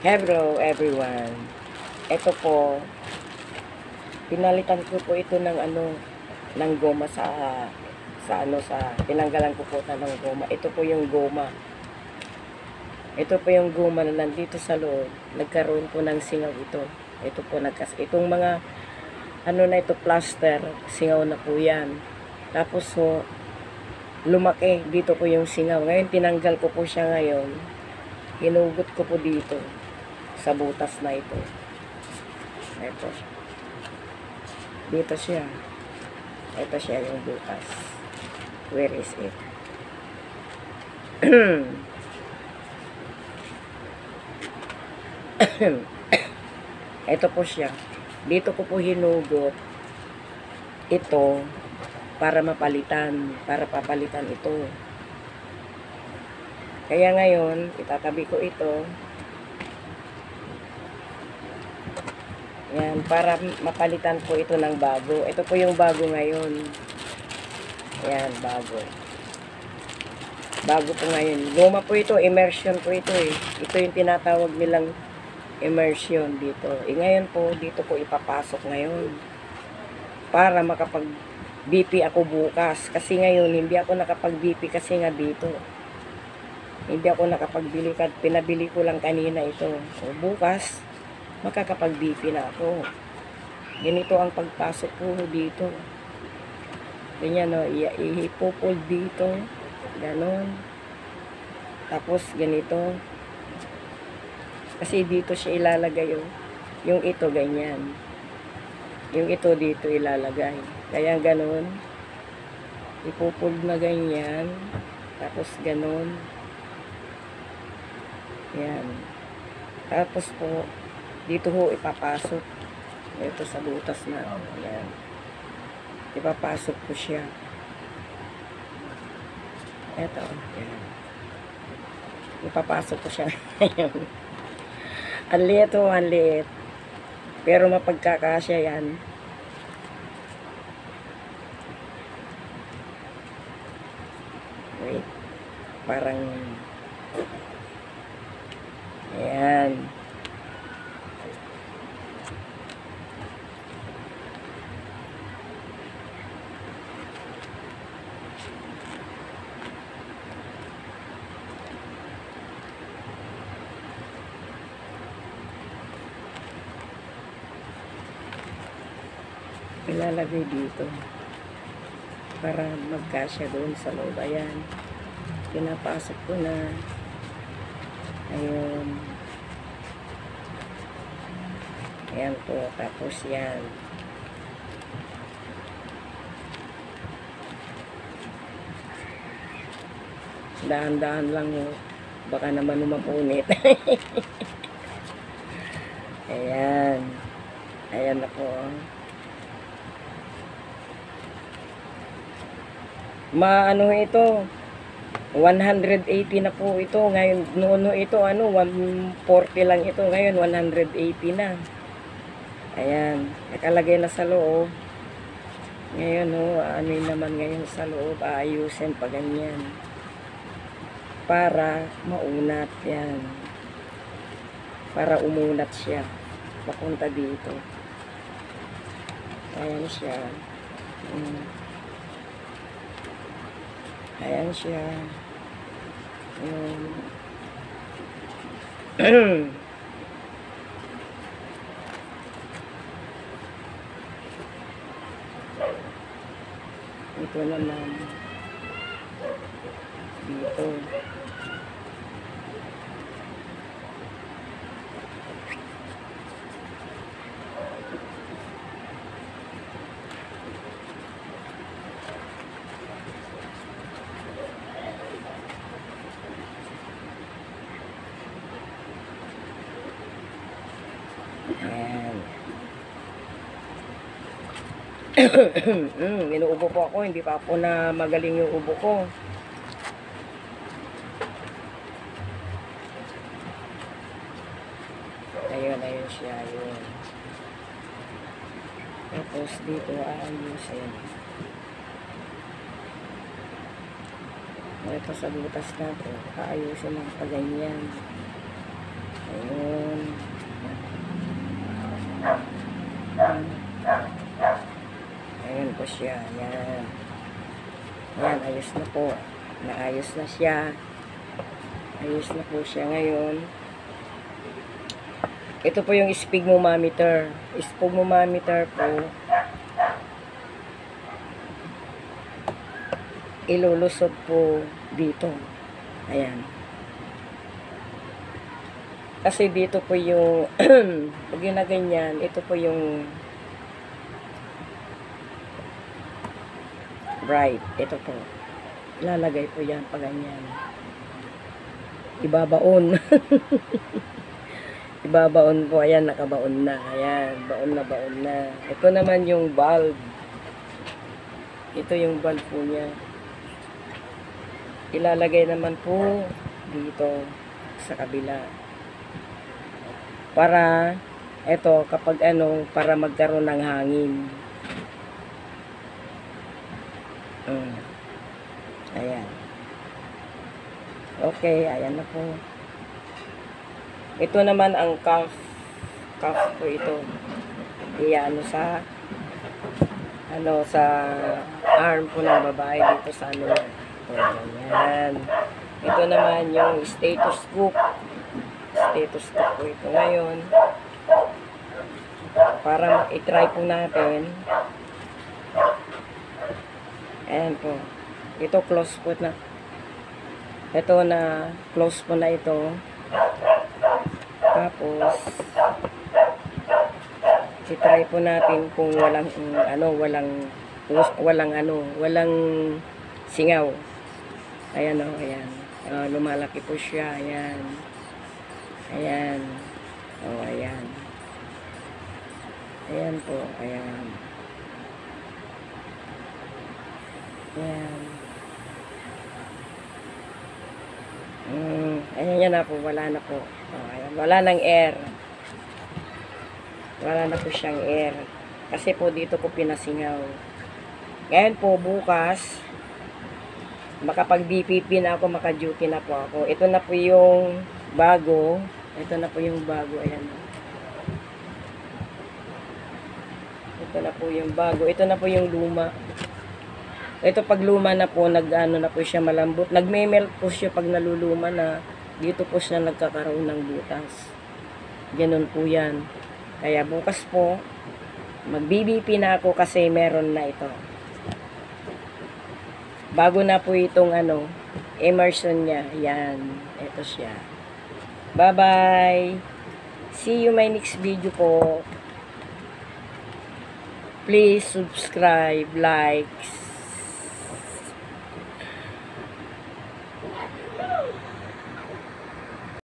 Hello everyone. Ito po, pinalitan ko po ito ng ng goma sa tinanggalan ko po ng goma. Ito po yung goma. Ito po yung goma na nandito sa loob. Nagkaroon po ng singaw ito. Ito po itong mga na ito plaster, singaw na po 'yan. Tapos so lumaki dito po yung singaw. Ngayon tinanggal ko po siya ngayon. Hinugot ko po dito sa butas na ito. Ito. Dito siya. Ito siya yung butas. Where is it? Ito po siya. Dito ko po hinugot ito para mapalitan. Para papalitan ito. Kaya ngayon, itatabi ko ito. Yan, para mapalitan po ito ng bago. Ito po yung bago ngayon. Yan, bago. Bago po ngayon. Luma po ito, immersion po ito eh. Ito yung tinatawag nilang immersion dito. Ngayon po, dito po ipapasok ngayon. Para makapag-BP ako bukas. Kasi ngayon, hindi ako nakapag-BP kasi nga dito. Hindi ako nakapagbili, pinabili ko lang kanina ito. So, bukas, makakapag-BP na ako. Ganito ang pagpasok ko dito. Ganyan, no, ihipupol dito. Ganon. Tapos, ganito. Kasi dito siya ilalagay, oh. Yung ito, ganyan. Yung ito dito ilalagay. Kaya ganon. Ipupul na ganyan. Tapos, ganon. Yan. Tapos po, dito ho ipapasok. Ito sa butas na. Yan. Ipapasok ko siya. Ito. Yan. Ipapasok ko siya. Ang liit ho, ang liit. Pero mapagkakasya yan. Wait. Parang ayan. Ilalagay dito para magkasya doon sa loob. Ayan. Pinapasok ko na. Ayun. Ayan po. Tapos yan. Dahan-dahan lang mo. Baka naman mapunit. Ayan. Ayan na po. Maano ito? 180 na po ito. Ngayon, noon ito, 140 lang ito. Ngayon, 180 na. Ayan. Nakalagay na sa loob. Ngayon, ano naman ngayon sa loob. Aayusin pa ganyan. Para maunat. Yan. Para umunat siya. Papunta dito. Ayan siya. Ayan siya. Ito naman. Dito. Ayan. Inuubo po ako. Hindi pa po na magaling yung ubo ko. Ayun, ayun siya. Ayun. Tapos dito ayusin. Ito sa butas na ito. Ayusin ng paganyan. Ayun. siya. Yan. Yan, ayos na po. Naayos na siya. Ayos na po siya ngayon. Ito po yung sphygmometer. Sphygmometer po. Ilulusot po dito. Ayan. Kasi dito po yung pag ginaganyan, ito po yung bright. Ito po. Ilalagay po yan pag ganyan. Ibabaon. Ibabaon po. Ayan, nakabaon na. Ayan, baon na. Ito naman yung bulb. Ito yung bulb po niya. Ilalagay naman po dito sa kabila. Para, eto, kapag para magkaroon ng hangin. Ayan. Okay, ayan na po. Ito naman ang cuff. Cuff po ito. Iyan sa arm po ng babae dito sa Ayan. Ito naman yung stethoscope. Stethoscope po ito ngayon. Para i-try po natin. Ayan po. Ito close po na. Ito na close po na ito. Tapos i-try po natin kung walang walang singaw. Ayan o, ayan. Lumalaki po siya. Ayan. Ayan. O, ayan. Ayan po. Ayan. Ayan. Ayan yan na po. Wala na po. O, ayan. Wala nang air. Wala na po siyang air. Kasi po dito ko pinasingaw. Ngayon po, bukas, makapag-DPP na ako, maka-duty na po ako. Ito na po yung bago. Ito na po yung bago. Ayan. Ito na po yung bago. Ito na po yung luma. Ito pag luma na po, na po siya malambot. Nagme-melt po siya pag naluluma na. Dito po siya nagkakaroon ng butas. Ganun po yan. Kaya bukas po, mag-BBP na ako kasi meron na ito. Bago na po itong immersion niya. Yan. Ito siya. Bye-bye. See you my next video po. Please subscribe, likes.